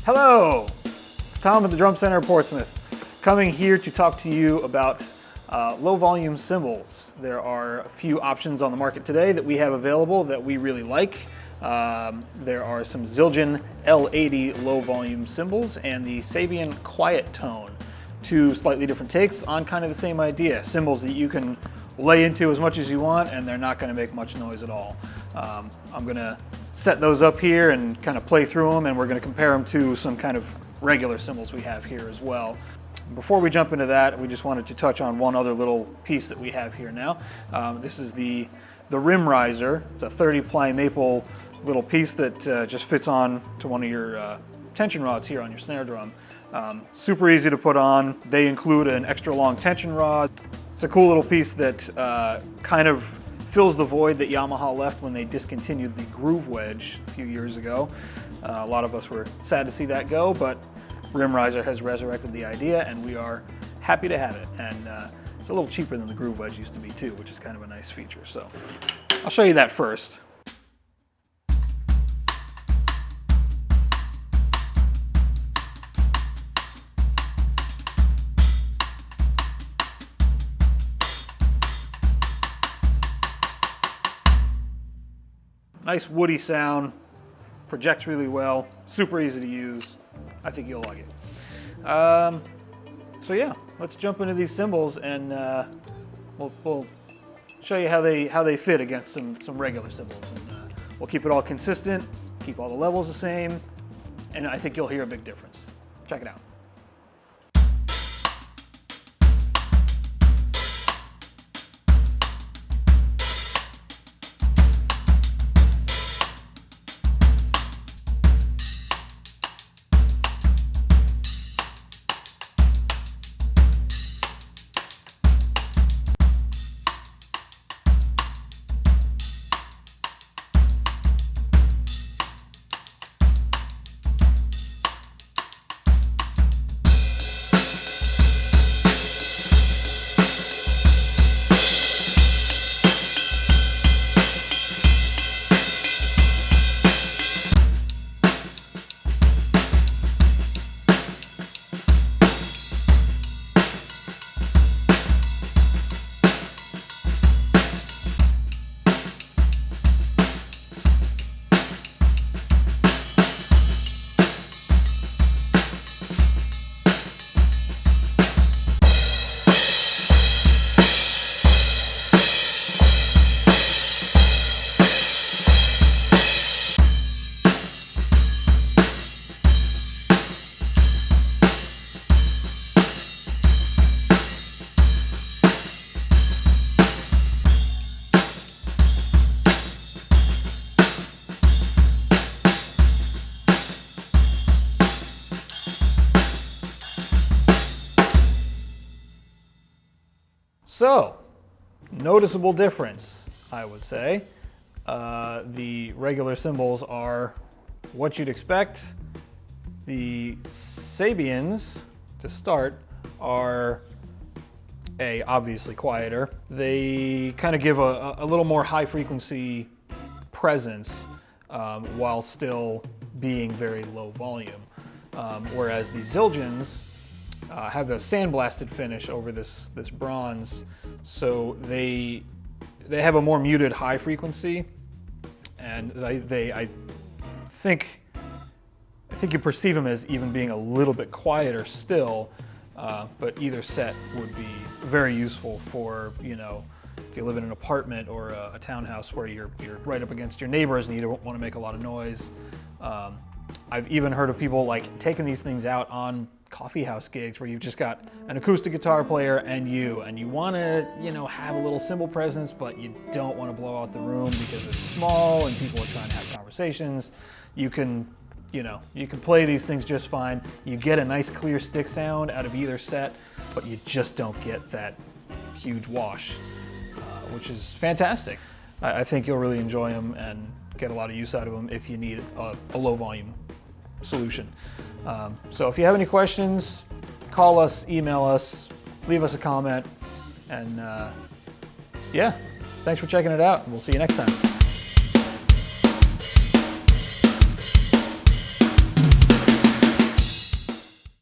Hello, it's Tom at the Drum Center of Portsmouth, coming here to talk to you about low volume cymbals. There are a few options on the market today that we have available that we really like. There are some Zildjian L80 low volume cymbals and the Sabian Quiet Tone, two slightly different takes on kind of the same idea. Cymbals that you can lay into as much as you want and they're not going to make much noise at all. I'm going to set those up here and kind of play through them, and we're going to compare them to some kind of regular cymbals we have here as well. Before we jump into that, we just wanted to touch on one other little piece that we have here now. This is the rim riser. It's a 30-ply maple little piece that just fits on to one of your tension rods here on your snare drum. Super easy to put on. They include an extra long tension rod. It's a cool little piece that kind of fills the void that Yamaha left when they discontinued the groove wedge a few years ago. A lot of us were sad to see that go, but Rim Riser has resurrected the idea and we are happy to have it. And it's a little cheaper than the groove wedge used to be too, which is kind of a nice feature. So I'll show you that first. Nice woody sound, projects really well, super easy to use. I think you'll like it. So yeah, let's jump into these cymbals and we'll show you how they fit against some regular cymbals. And we'll keep it all consistent, keep all the levels the same, and I think you'll hear a big difference. Check it out. So, noticeable difference, I would say. The regular cymbals are what you'd expect. The Sabians, to start, are obviously quieter. They kind of give a little more high frequency presence while still being very low volume. Whereas the Zildjians have a sandblasted finish over this bronze, so they have a more muted high frequency, and I think you perceive them as even being a little bit quieter still, but either set would be very useful for, you know, if you live in an apartment or a townhouse where you're right up against your neighbors and you don't want to make a lot of noise. I've even heard of people like taking these things out on coffee house gigs where you've just got an acoustic guitar player and you want to, you know, have a little cymbal presence, but you don't want to blow out the room because it's small and people are trying to have conversations. You can play these things just fine. You get a nice clear stick sound out of either set, but you just don't get that huge wash, which is fantastic. I think you'll really enjoy them and get a lot of use out of them if you need a low volume solution. So if you have any questions, call us, email us, leave us a comment, and yeah, thanks for checking it out. We'll see you next time.